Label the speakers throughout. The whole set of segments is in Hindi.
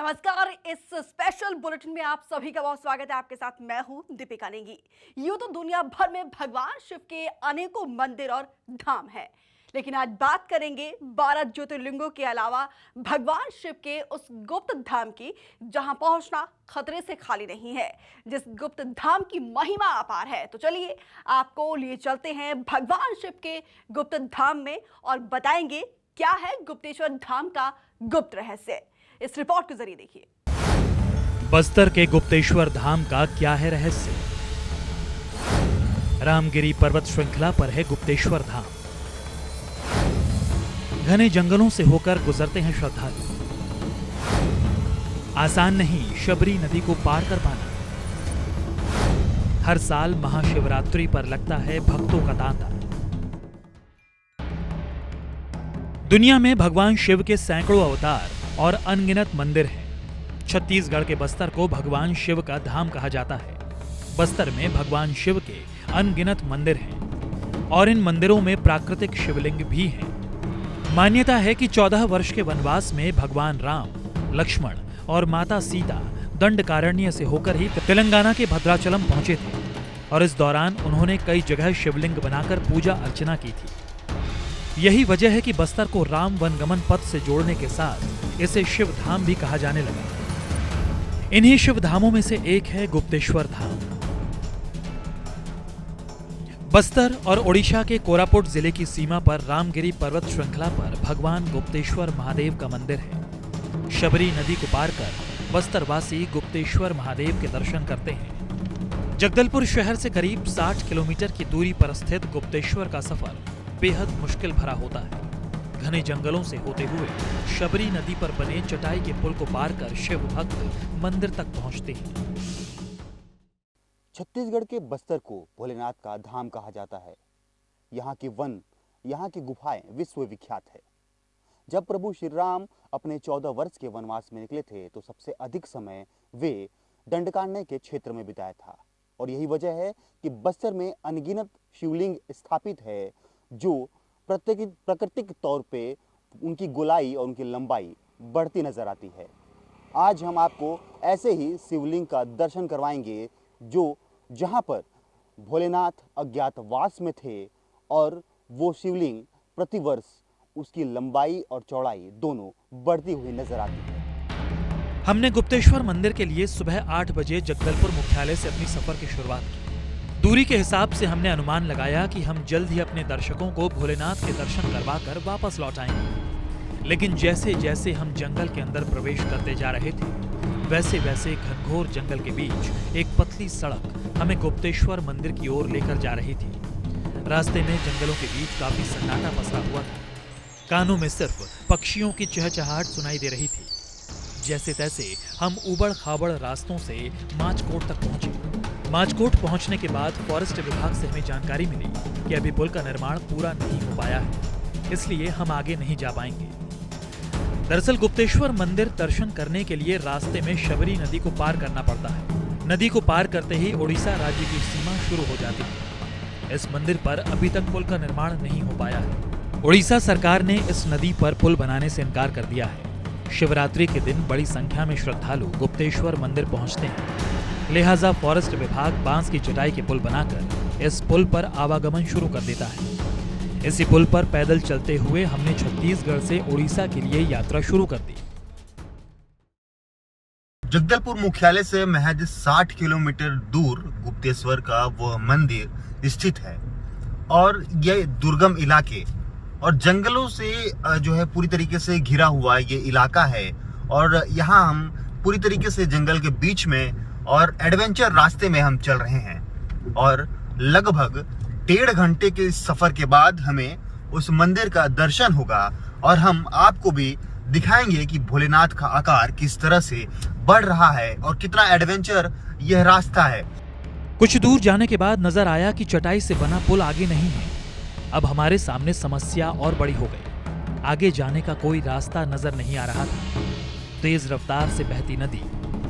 Speaker 1: नमस्कार। इस स्पेशल बुलेटिन में आप सभी का बहुत स्वागत है। आपके साथ मैं हूं दीपिका नेगी। यूं तो दुनिया भर में भगवान शिव के अनेकों मंदिर और धाम हैं, लेकिन आज बात करेंगे 12 ज्योतिर्लिंगों के अलावा भगवान शिव के उस गुप्त धाम की जहां पहुंचना खतरे से खाली नहीं है, जिस गुप्त धाम की महिमा अपार है। तो चलिए आपको लिए चलते हैं भगवान शिव के गुप्त धाम में और बताएंगे क्या है गुप्तेश्वर धाम का गुप्त रहस्य। इस रिपोर्ट के जरिए देखिए
Speaker 2: बस्तर के गुप्तेश्वर धाम का क्या है रहस्य। रामगिरी पर्वत श्रृंखला पर है गुप्तेश्वर धाम। घने जंगलों से होकर गुजरते हैं श्रद्धालु। आसान नहीं शबरी नदी को पार कर पाना। हर साल महाशिवरात्रि पर लगता है भक्तों का तांता। दुनिया में भगवान शिव के सैकड़ों अवतार और अनगिनत मंदिर हैं। छत्तीसगढ़ के बस्तर को भगवान शिव का धाम कहा जाता है। बस्तर में भगवान शिव के अनगिनत मंदिर हैं और इन मंदिरों में प्राकृतिक शिवलिंग भी हैं। मान्यता है कि 14 वर्ष के वनवास में भगवान राम, लक्ष्मण और माता सीता दंडकारण्य से होकर ही तेलंगाना के भद्राचलम पहुंचे थे और इस दौरान उन्होंने कई जगह शिवलिंग बनाकर पूजा अर्चना की थी। यही वजह है कि बस्तर को राम वनगमन पथ से जोड़ने के साथ इसे शिव धाम भी कहा जाने लगा। इन्हीं शिव धामों में से एक है गुप्तेश्वर धाम। बस्तर और ओडिशा के कोरापुट जिले की सीमा पर रामगिरी पर्वत श्रृंखला पर भगवान गुप्तेश्वर महादेव का मंदिर है। शबरी नदी को पार कर बस्तरवासी गुप्तेश्वर महादेव के दर्शन करते हैं। जगदलपुर शहर से करीब 60 किलोमीटर की दूरी पर स्थित गुप्तेश्वर का सफर बेहद मुश्किल भरा होता है। घने जंगलों से होते हुए शबरी नदी पर बने चटाई के पुल को पार कर शिव भक्त मंदिर तक पहुंचते हैं।
Speaker 3: छत्तीसगढ़ के बस्तर को भोलेनाथ का धाम कहा जाता है। यहाँ के वन, यहाँ की गुफाएं विश्व विख्यात है। जब प्रभु श्री राम अपने 14 वर्ष के वनवास में निकले थे तो सबसे अधिक समय वे दंडकारण्य के क्षेत्र में बिताया था और यही वजह है कि बस्तर में अनगिनत शिवलिंग स्थापित है जो प्राकृतिक तौर पे उनकी गोलाई और उनकी लंबाई बढ़ती नजर आती है। आज हम आपको ऐसे ही शिवलिंग का दर्शन करवाएंगे जो जहां पर भोलेनाथ अज्ञातवास में थे और वो शिवलिंग प्रतिवर्ष उसकी लंबाई और चौड़ाई दोनों बढ़ती हुई नजर आती है।
Speaker 2: हमने गुप्तेश्वर मंदिर के लिए सुबह 8 बजे जगदलपुर मुख्यालय से अपनी सफर की शुरुआत की। दूरी के हिसाब से हमने अनुमान लगाया कि हम जल्द ही अपने दर्शकों को भोलेनाथ के दर्शन करवाकर वापस लौट आएंगे। लेकिन जैसे जैसे हम जंगल के अंदर प्रवेश करते जा रहे थे वैसे वैसे घनघोर जंगल के बीच एक पतली सड़क हमें गुप्तेश्वर मंदिर की ओर लेकर जा रही थी। रास्ते में जंगलों के बीच काफी सन्नाटा पसरा हुआ था। कानों में सिर्फ पक्षियों की चहचहाहट सुनाई दे रही थी। जैसे तैसे हम उबड़ खाबड़ रास्तों से माचकोट तक पहुंचे। माचकोट पहुंचने के बाद फॉरेस्ट विभाग से हमें जानकारी मिली कि अभी पुल का निर्माण पूरा नहीं हो पाया है, इसलिए हम आगे नहीं जा पाएंगे। दरअसल गुप्तेश्वर मंदिर दर्शन करने के लिए रास्ते में शबरी नदी को पार करना पड़ता है। नदी को पार करते ही ओडिशा राज्य की सीमा शुरू हो जाती है। इस मंदिर पर अभी तक पुल का निर्माण नहीं हो पाया है। ओडिशा सरकार ने इस नदी पर पुल बनाने से इनकार कर दिया है। शिवरात्रि के दिन बड़ी संख्या में श्रद्धालु गुप्तेश्वर मंदिर पहुंचते हैं, लिहाजा फॉरेस्ट विभाग बांस की चटाई के पुल बनाकर इस पुल पर आवागमन शुरू कर देता है। इसी पुल पर पैदल चलते हुए हमने छत्तीसगढ़ से ओडिशा के लिए यात्रा शुरू कर दी।
Speaker 4: जगदलपुर मुख्यालय से महज 60 किलोमीटर दूर गुप्तेश्वर का वह मंदिर स्थित है और यह दुर्गम इलाके और जंगलों से जो है पूरी तरीके से घिरा हुआ ये इलाका है और यहाँ हम पूरी तरीके से जंगल के बीच में और एडवेंचर रास्ते में हम चल रहे हैं और लगभग 1.5 घंटे के सफर के बाद हमें उस मंदिर का दर्शन होगा और हम आपको भी दिखाएंगे कि भोलेनाथ का आकार किस तरह से बढ़ रहा है और कितना एडवेंचर यह रास्ता है।
Speaker 2: कुछ दूर जाने के बाद नजर आया कि चटाई से बना पुल आगे नहीं है। अब हमारे सामने समस्या और बड़ी हो गई। आगे जाने का कोई रास्ता नजर नहीं आ रहा था। तेज रफ्तार से बहती नदी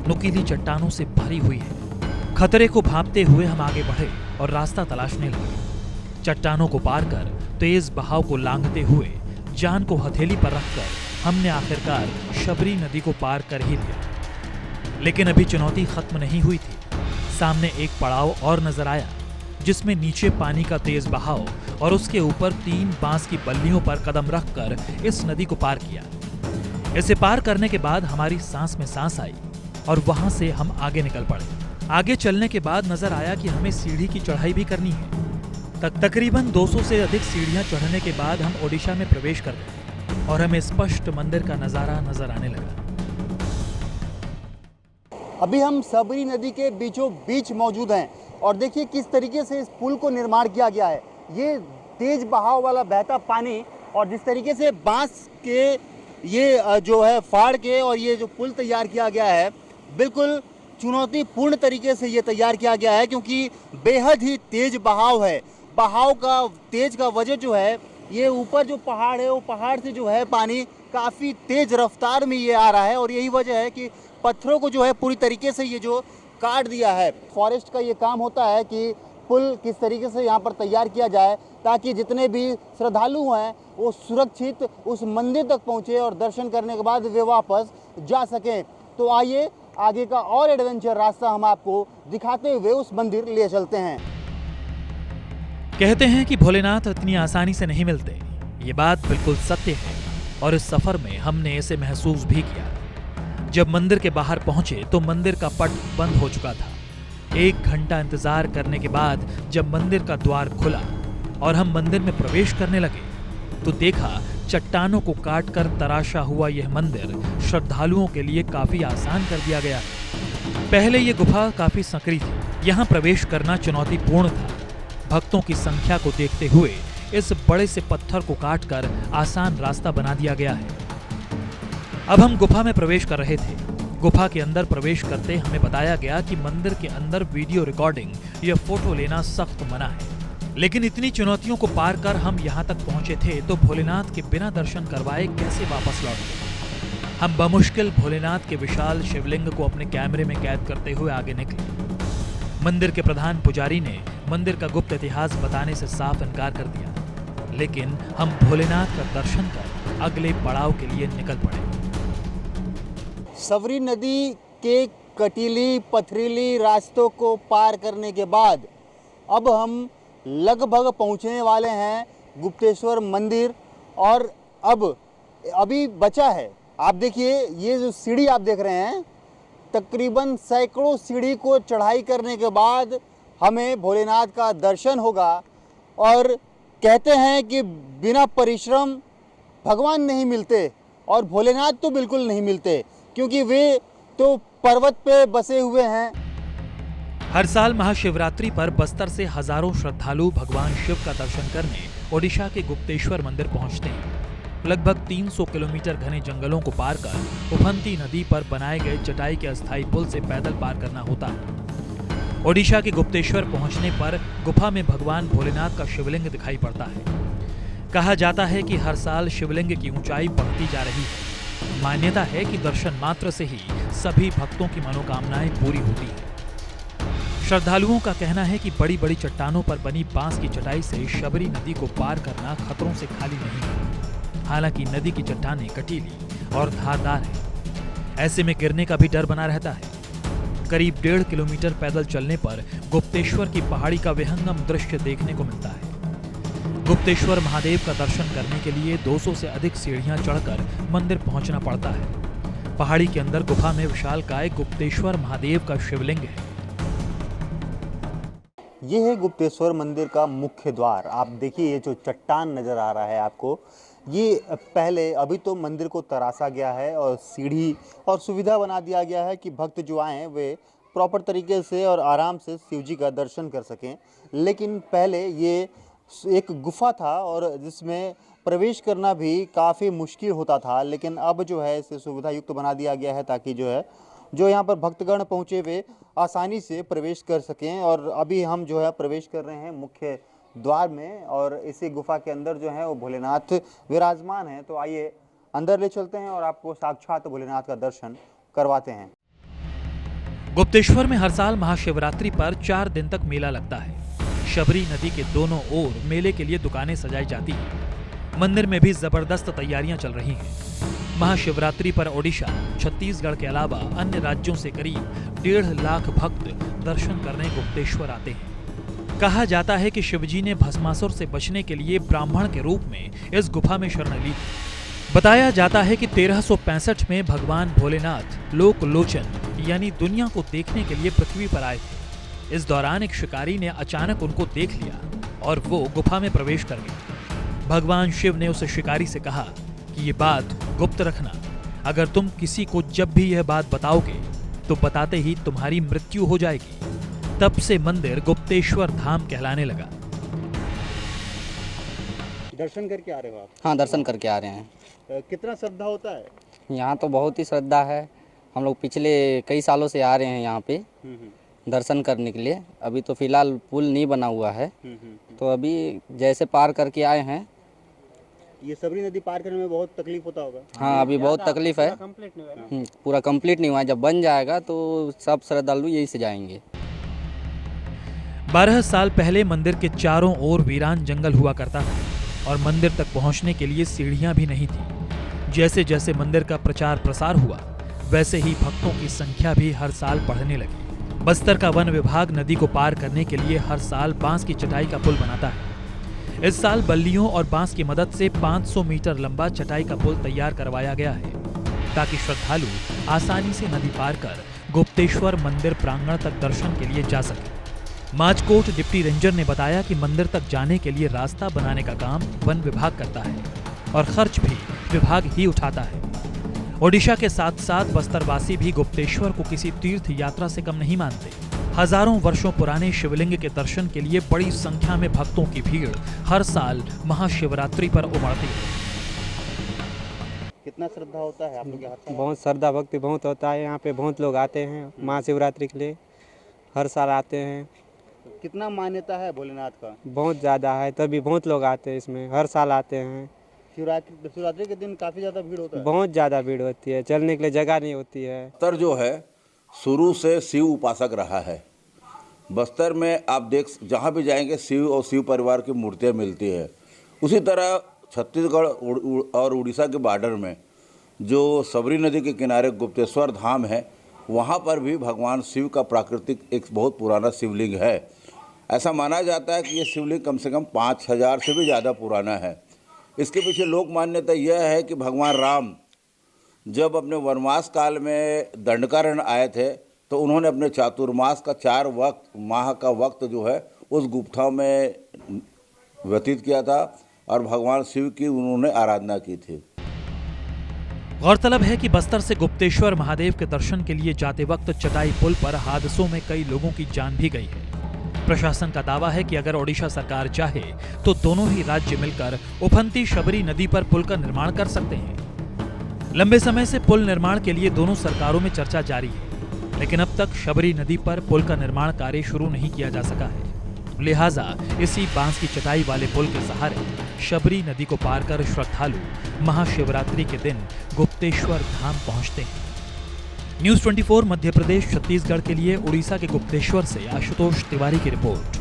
Speaker 2: नुकीली चट्टानों से भरी हुई है। खतरे को भांपते हुए हम आगे बढ़े और रास्ता तलाशने लगे। चट्टानों को पार कर तेज बहाव को लांघते हुए जान को हथेली पर रखकर हमने आखिरकार शबरी नदी को पार कर ही लिया। लेकिन अभी चुनौती खत्म नहीं हुई थी। सामने एक पड़ाव और नजर आया, जिसमें नीचे पानी का तेज बहाव और उसके ऊपर 3 बांस की बल्लियों पर कदम रखकर इस नदी को पार किया। इसे पार करने के बाद हमारी सांस में सांस आई और वहां से हम आगे निकल पड़े। आगे चलने के बाद नजर आया कि हमें सीढ़ी की चढ़ाई भी करनी है। तकरीबन 200 से अधिक सीढ़ियां चढ़ने के बाद हम ओडिशा में प्रवेश कर गए और हमें स्पष्ट मंदिर का नजारा नजर आने लगा।
Speaker 3: अभी हम सबरी नदी के बीचों बीच मौजूद हैं और देखिए किस तरीके से इस पुल को निर्माण किया गया है। ये तेज बहाव वाला बहता पानी और जिस तरीके से बांस के ये जो है फाड़ के और ये जो पुल तैयार किया गया है, बिल्कुल चुनौतीपूर्ण तरीके से ये तैयार किया गया है, क्योंकि बेहद ही तेज बहाव है। बहाव का तेज का वजह जो है, ये ऊपर जो पहाड़ है वो पहाड़ से जो है पानी काफ़ी तेज रफ्तार में ये आ रहा है और यही वजह है कि पत्थरों को जो है पूरी तरीके से ये जो काट दिया है। फॉरेस्ट का ये काम होता है कि पुल किस तरीके से यहाँ पर तैयार किया जाए ताकि जितने भी श्रद्धालु हैं वो सुरक्षित उस मंदिर तक पहुँचे और दर्शन करने के बाद वे वापस जा सकें। तो आइए आगे का और एडवेंचर रास्ता हम आपको दिखाते हुए उस मंदिर ले चलते हैं।
Speaker 2: कहते हैं कि भोलेनाथ इतनी आसानी से नहीं मिलते। ये बात बिल्कुल सत्य है और इस सफर में हमने इसे महसूस भी किया। जब मंदिर के बाहर पहुंचे तो मंदिर का पट बंद हो चुका था। 1 घंटा इंतजार करने के बाद जब मंदिर का द्वार खुला और हम मंदिर में प्रवेश करने लगे तो देखा चट्टानों को काटकर तराशा हुआ यह मंदिर श्रद्धालुओं के लिए काफी आसान कर दिया गया है। पहले यह गुफा काफी संकरी थी। यहाँ प्रवेश करना चुनौतीपूर्ण था। भक्तों की संख्या को देखते हुए इस बड़े से पत्थर को काटकर आसान रास्ता बना दिया गया है। अब हम गुफा में प्रवेश कर रहे थे। गुफा के अंदर प्रवेश करते हमें बताया गया कि मंदिर के अंदर वीडियो रिकॉर्डिंग या फोटो लेना सख्त मना है। लेकिन इतनी चुनौतियों को पार कर हम यहाँ तक पहुंचे थे तो भोलेनाथ के बिना दर्शन करवाए कैसे वापस लौटे। हम बमुश्किल भोलेनाथ के विशाल शिवलिंग को अपने कैमरे में कैद करते हुए आगे निकले। मंदिर के प्रधान पुजारी ने मंदिर का गुप्त इतिहास बताने से साफ इनकार कर दिया, लेकिन हम भोलेनाथ का दर्शन कर अगले पड़ाव के लिए निकल पड़े।
Speaker 3: सबरी नदी के कटीली पथरीली रास्तों को पार करने के बाद अब हम लगभग पहुंचने वाले हैं गुप्तेश्वर मंदिर और अब अभी बचा है। आप देखिए ये जो सीढ़ी आप देख रहे हैं, तकरीबन सैकड़ों सीढ़ी को चढ़ाई करने के बाद हमें भोलेनाथ का दर्शन होगा। और कहते हैं कि बिना परिश्रम भगवान नहीं मिलते और भोलेनाथ तो बिल्कुल नहीं मिलते, क्योंकि वे तो पर्वत पे बसे हुए हैं।
Speaker 2: हर साल महाशिवरात्रि पर बस्तर से हजारों श्रद्धालु भगवान शिव का दर्शन करने ओडिशा के गुप्तेश्वर मंदिर पहुंचते हैं। लगभग 300 किलोमीटर घने जंगलों को पार कर उफनती नदी पर बनाए गए चटाई के अस्थायी पुल से पैदल पार करना होता है। ओडिशा के गुप्तेश्वर पहुंचने पर गुफा में भगवान भोलेनाथ का शिवलिंग दिखाई पड़ता है। कहा जाता है कि हर साल शिवलिंग की ऊंचाई बढ़ती जा रही है। मान्यता है कि दर्शन मात्र से ही सभी भक्तों की मनोकामनाएं पूरी होती है। श्रद्धालुओं का कहना है कि बड़ी बड़ी चट्टानों पर बनी बांस की चटाई से शबरी नदी को पार करना खतरों से खाली नहीं है। हालांकि नदी की चट्टानें कटीली और धारदार है, ऐसे में गिरने का भी डर बना रहता है। करीब 1.5 किलोमीटर पैदल चलने पर गुप्तेश्वर की पहाड़ी का विहंगम दृश्य देखने को मिलता है। गुप्तेश्वर महादेव का दर्शन करने के लिए 200 से अधिक सीढ़ियां चढ़कर मंदिर पहुंचना पड़ता है। पहाड़ी के अंदर गुफा में विशालकाय गुप्तेश्वर महादेव का शिवलिंग है।
Speaker 3: ये है गुप्तेश्वर मंदिर का मुख्य द्वार। आप देखिए ये जो चट्टान नज़र आ रहा है आपको, ये पहले अभी तो मंदिर को तराशा गया है और सीढ़ी और सुविधा बना दिया गया है कि भक्त जो आएँ वे प्रॉपर तरीके से और आराम से शिव जी का दर्शन कर सकें। लेकिन पहले ये एक गुफा था और जिसमें प्रवेश करना भी काफ़ी मुश्किल होता था, लेकिन अब जो है इसे सुविधा युक्त बना दिया गया है ताकि जो यहाँ पर भक्तगण पहुँचे वे आसानी से प्रवेश कर सकें। और अभी हम जो है प्रवेश कर रहे हैं मुख्य द्वार में और इसी गुफा के अंदर जो है वो भोलेनाथ विराजमान हैं। तो आइए अंदर ले चलते हैं और आपको साक्षात भोलेनाथ का दर्शन करवाते हैं।
Speaker 2: गुप्तेश्वर में हर साल महाशिवरात्रि पर 4 दिन तक मेला लगता है। शबरी नदी के दोनों ओर मेले के लिए दुकानें सजाई जाती हैं। मंदिर में भी जबरदस्त तैयारियां चल रही हैं। महाशिवरात्रि पर ओडिशा, छत्तीसगढ़ के अलावा अन्य राज्यों से करीब 1.5 लाख भक्त दर्शन करने गुप्तेश्वर आते हैं। कहा जाता है कि शिवजी ने भस्मासुर से बचने के लिए ब्राह्मण के रूप में इस गुफा में शरण ली थी। बताया जाता है कि 1365 में भगवान भोलेनाथ लोक लोचन यानी दुनिया को देखने के लिए पृथ्वी पर आए थे। इस दौरान एक शिकारी ने अचानक उनको देख लिया और वो गुफा में प्रवेश कर गया। भगवान शिव ने उस शिकारी से कहा कि ये बात गुप्त रखना, अगर तुम किसी को जब भी यह बात बताओगे तो बताते ही तुम्हारी मृत्यु हो जाएगी। तब से मंदिर गुप्तेश्वर धाम कहलाने लगा।
Speaker 3: दर्शन करके आ रहे हो आप?
Speaker 5: हाँ, दर्शन करके आ रहे हैं।
Speaker 3: कितना श्रद्धा होता है?
Speaker 5: यहाँ तो बहुत ही श्रद्धा है। हम लोग पिछले कई सालों से आ रहे हैं यहाँ पे दर्शन करने के लिए। अभी तो फिलहाल पुल नहीं बना हुआ है, तो अभी जैसे पार करके आए हैं।
Speaker 3: ये सबरी नदी पार करने में बहुत तकलीफ होता होगा?
Speaker 5: हाँ, अभी बहुत तकलीफ है। पूरा कंप्लीट नहीं हुआ है। जब बन जाएगा तो सब श्रद्धालु यही से जाएंगे।
Speaker 2: 12 साल पहले मंदिर के चारों ओर वीरान जंगल हुआ करता था और मंदिर तक पहुंचने के लिए सीढ़ियां भी नहीं थी। जैसे जैसे मंदिर का प्रचार प्रसार हुआ, वैसे ही भक्तों की संख्या भी हर साल बढ़ने लगी। बस्तर का वन विभाग नदी को पार करने के लिए हर साल बांस की चटाई का पुल बनाता है। इस साल बल्लियों और बांस की मदद से 500 मीटर लंबा चटाई का पुल तैयार करवाया गया है, ताकि श्रद्धालु आसानी से नदी पार कर गुप्तेश्वर मंदिर प्रांगण तक दर्शन के लिए जा सके। माचकोट डिप्टी रेंजर ने बताया कि मंदिर तक जाने के लिए रास्ता बनाने का काम वन विभाग करता है और खर्च भी विभाग ही उठाता है। ओडिशा के साथ साथ बस्तरवासी भी गुप्तेश्वर को किसी तीर्थ यात्रा से कम नहीं मानते। हजारों वर्षों पुराने शिवलिंग के दर्शन के लिए बड़ी संख्या में भक्तों की भीड़ हर साल महाशिवरात्रि पर उमड़ती है।
Speaker 3: कितना श्रद्धा होता है आप लोग यहाँ?
Speaker 6: बहुत श्रद्धा भक्ति बहुत होता है। यहाँ पे बहुत लोग आते हैं महाशिवरात्रि के लिए, हर साल आते हैं।
Speaker 3: कितना मान्यता है भोलेनाथ का?
Speaker 6: बहुत ज़्यादा है, तभी बहुत लोग आते हैं इसमें, हर साल आते हैं।
Speaker 3: शिवरात्रि के दिन काफ़ी ज़्यादा भीड़ होता है?
Speaker 6: बहुत ज़्यादा भीड़ होती है, चलने के लिए जगह नहीं होती है।
Speaker 7: बस्तर जो है शुरू से शिव उपासक रहा है। बस्तर में आप देख जहाँ भी जाएंगे शिव और शिव परिवार की मूर्तियाँ मिलती है। उसी तरह छत्तीसगढ़ और उड़ीसा के बॉर्डर में जो सबरी नदी के किनारे गुप्तेश्वर धाम है, वहाँ पर भी भगवान शिव का प्राकृतिक एक बहुत पुराना शिवलिंग है। ऐसा माना जाता है कि ये शिवलिंग कम से कम 5000 से भी ज़्यादा पुराना है। इसके पीछे लोक मान्यता यह है कि भगवान राम जब अपने वनवास काल में दंडकारण्य आए थे तो उन्होंने अपने चातुर्मास का 4 माह का वक्त जो है उस गुफा में व्यतीत किया था और भगवान शिव की उन्होंने आराधना की थी।
Speaker 2: गौरतलब है कि बस्तर से गुप्तेश्वर महादेव के दर्शन के लिए जाते वक्त चटाई पुल पर हादसों में कई लोगों की जान भी गई है। प्रशासन का दावा है कि अगर ओडिशा सरकार चाहे तो दोनों ही राज्य मिलकर उफनती शबरी नदी पर पुल का निर्माण कर सकते हैं। लंबे समय से पुल निर्माण के लिए दोनों सरकारों में चर्चा जारी है, लेकिन अब तक शबरी नदी पर पुल का निर्माण कार्य शुरू नहीं किया जा सका है। लिहाजा इसी बांस की चटाई वाले पुल के सहारे शबरी नदी को पार कर श्रद्धालु महाशिवरात्रि के दिन गुप्तेश्वर धाम पहुंचते हैं। न्यूज़ 24 मध्य प्रदेश छत्तीसगढ़ के लिए उड़ीसा के गुप्तेश्वर से आशुतोष तिवारी की रिपोर्ट।